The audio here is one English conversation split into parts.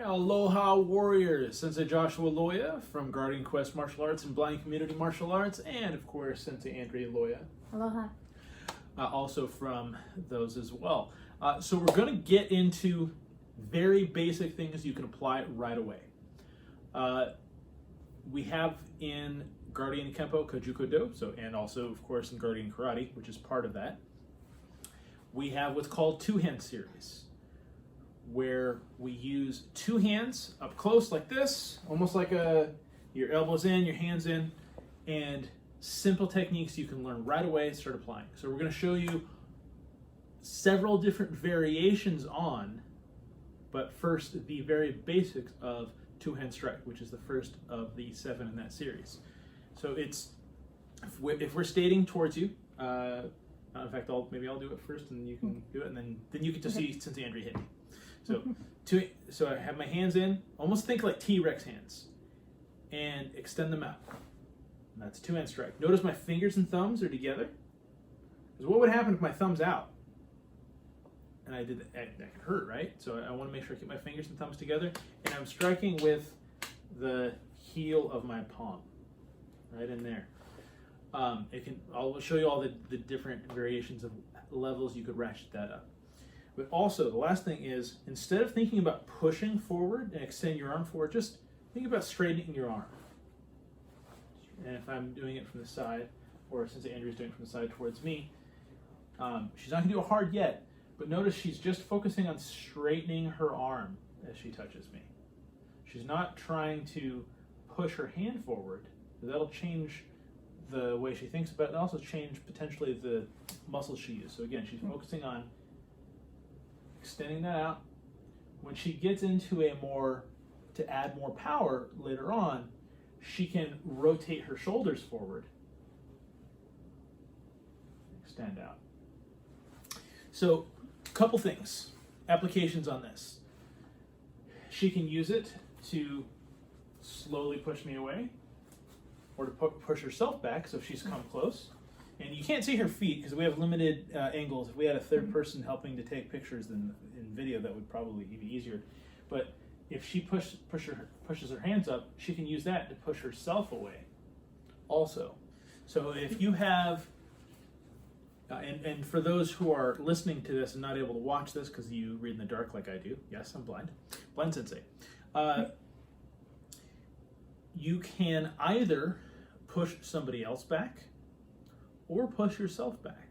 Aloha Warriors, Sensei Joshua Loya from Guardian Quest Martial Arts and Blind Community Martial Arts, and of course Sensei Andrea Loya. Aloha. Also from those as well. So we're going to get into very basic things you can apply right away. We have in Guardian Kempo Kojuko-do, and also of course in Guardian Karate, which is part of that. We have what's called two-hand series, where we use two hands up close like this, almost like your elbows in, your hands in, and simple techniques you can learn right away and start applying. So we're going to show you several different variations on, but first the very basics of two-hand strike, which is the first of the 7 in that series. So it's, if we're stating towards you, in fact, maybe I'll do it first and you can do it, and then you get to see Sensei Andrea hit me. So I have my hands in, almost think like T-Rex hands, and extend them out. And that's two-hand strike. Notice my fingers and thumbs are together. Because what would happen if my thumb's out? And I did that, that could hurt, right? So I want to make sure I keep my fingers and thumbs together, and I'm striking with the heel of my palm, right in there. I'll show you all the different variations of levels you could ratchet that up. But also, the last thing is, instead of thinking about pushing forward and extend your arm forward, just think about straightening your arm. And if I'm doing it from the side, or since Andrea's doing it from the side towards me, she's not going to do it hard yet, but notice she's just focusing on straightening her arm as she touches me. She's not trying to push her hand forward, because that'll change the way she thinks about it, and also change potentially the muscles she uses. So again, she's focusing on extending that out. When she gets into to add more power later on, she can rotate her shoulders forward, extend out. So, a couple things, applications on this. She can use it to slowly push me away, or to push herself back, so she's come close. And you can't see her feet because we have limited angles. If we had a third person helping to take pictures in video, that would probably be easier. But if she pushes her hands up, she can use that to push herself away also. So if you have, and for those who are listening to this and not able to watch this because you read in the dark like I do, yes, I'm blind sensei, you can either push somebody else back or push yourself back.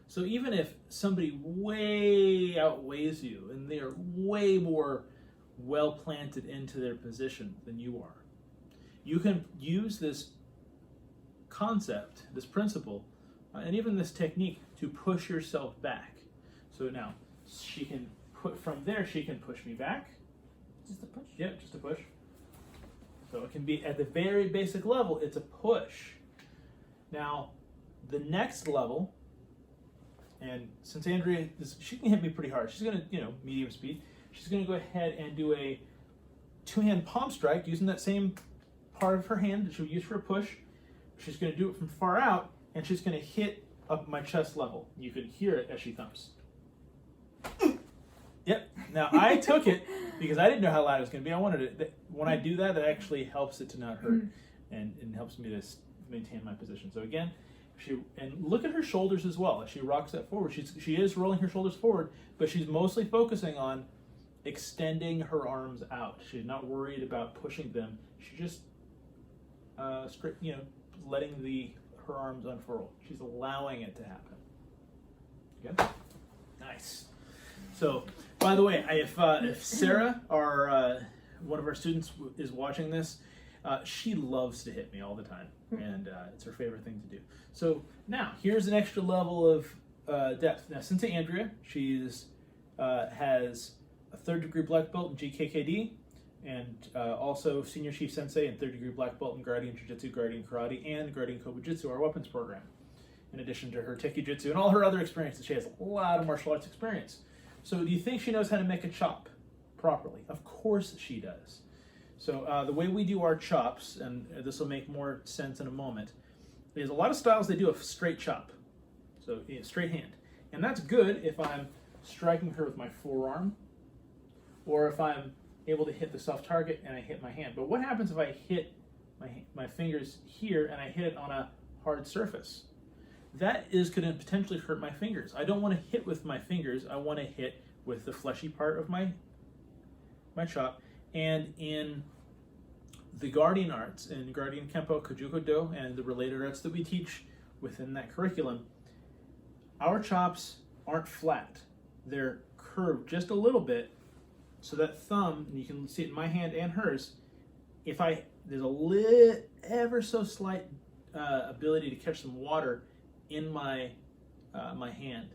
So even if somebody way outweighs you and they are way more well planted into their position than you are, you can use this concept, this principle, and even this technique to push yourself back. So now she can from there she can push me back. Just a push? Yeah, just a push. So it can be at the very basic level, it's a push. Now, the next level, and since Andrea, she can hit me pretty hard. She's going to, medium speed. She's going to go ahead and do a two-hand palm strike using that same part of her hand that she would use for a push. She's going to do it from far out, and she's going to hit up my chest level. You can hear it as she thumps. Yep. Now, I took it because I didn't know how loud it was going to be. I wanted it. When I do that, that actually helps it to not hurt and helps me to maintain my position. So again, and look at her shoulders as well as she rocks that forward. She is rolling her shoulders forward, but she's mostly focusing on extending her arms out. She's not worried about pushing them. She just letting her arms unfurl. She's allowing it to happen. Okay? Nice. So, by the way, if Sarah, one of our students, is watching this, she loves to hit me all the time, and it's her favorite thing to do. So now, here's an extra level of depth. Now, Sensei Andrea, she's has a 3rd degree black belt in GKKD, and also Senior Chief Sensei and 3rd degree black belt in Guardian Jiu-Jitsu, Guardian Karate, and Guardian Kobu-Jitsu, our weapons program, in addition to her Tekijutsu and all her other experiences. She has a lot of martial arts experience. So do you think she knows how to make a chop properly? Of course she does. So the way we do our chops, and this will make more sense in a moment, is a lot of styles they do a straight chop, so straight hand. And that's good if I'm striking her with my forearm, or if I'm able to hit the soft target and I hit my hand. But what happens if I hit my fingers here and I hit it on a hard surface? That is going to potentially hurt my fingers. I don't want to hit with my fingers. I want to hit with the fleshy part of my chop. And in the Guardian arts, in Guardian Kempo, Kojuko-do, and the related arts that we teach within that curriculum, our chops aren't flat. They're curved just a little bit, so that thumb, and you can see it in my hand and hers, there's a ever so slight ability to catch some water in my hand.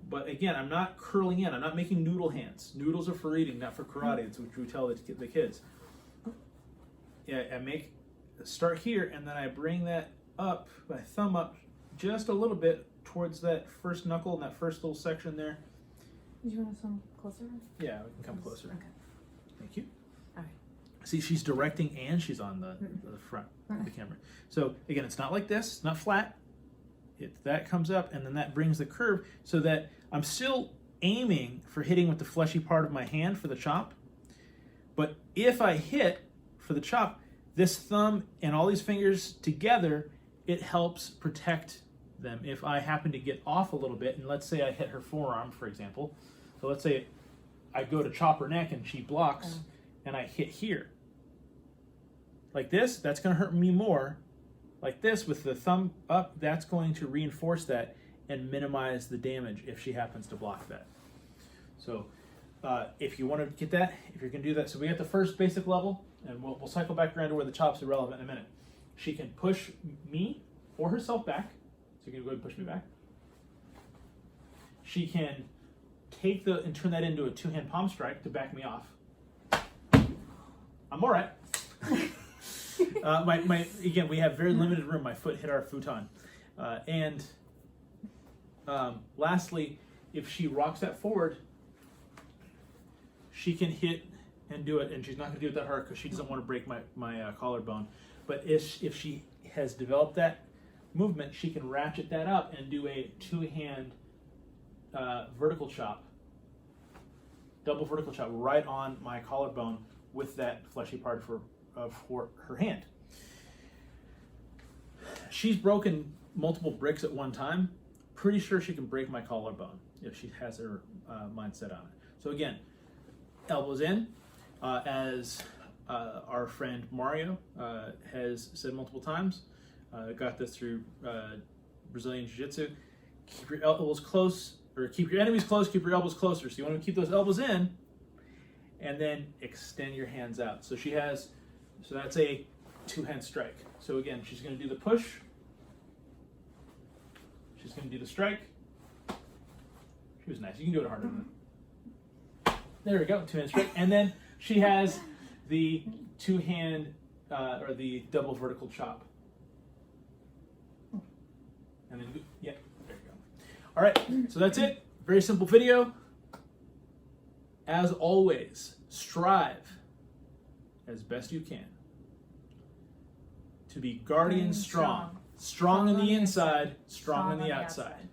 But again, I'm not curling in. I'm not making noodle hands. Noodles are for eating, not for karate. It's what we tell the kids. Yeah, start here, and then I bring that up, my thumb up just a little bit towards that first knuckle and that first little section there. Do you want to come closer? Yeah, we can come closer. Okay. Thank you. All right. See, she's directing and she's on the front of the camera. So again, it's not like this, not flat. That comes up, and then that brings the curve so that I'm still aiming for hitting with the fleshy part of my hand for the chop. But if I hit for the chop, this thumb and all these fingers together, it helps protect them. If I happen to get off a little bit, and let's say I hit her forearm, for example. So let's say I go to chop her neck and she blocks, and I hit here. Like this, that's going to hurt me more. Like this, with the thumb up, that's going to reinforce that and minimize the damage if she happens to block that. So if you want to get that, if you're going to do that, so we got the first basic level, and we'll cycle back around to where the chops are relevant in a minute. She can push me or herself back. So you can go ahead and push me back. She can take and turn that into a two-hand palm strike to back me off. I'm all right. Again, we have very limited room. My foot hit our futon. Lastly, if she rocks that forward, she can hit and do it, and she's not going to do it that hard because she doesn't want to break my collarbone. But if she has developed that movement, she can ratchet that up and do a two-hand vertical chop, double vertical chop right on my collarbone with that fleshy part of her hand. She's broken multiple bricks at one time. Pretty sure she can break my collarbone if she has her mindset on it. So again, elbows in, as our friend Mario has said multiple times. Got this through Brazilian Jiu-Jitsu. Keep your elbows close, or keep your enemies close, keep your elbows closer. So you want to keep those elbows in, and then extend your hands out. So so that's a two-hand strike. So again, she's going to do the push. She's going to do the strike. She was nice. You can do it harder than that. There we go, two-hand strike. And then she has the two-hand, or the double vertical chop. And then, yeah, there you go. All right, so that's it. Very simple video. As always, strive as best you can to be guardian strong. Strong on the inside, strong on the outside.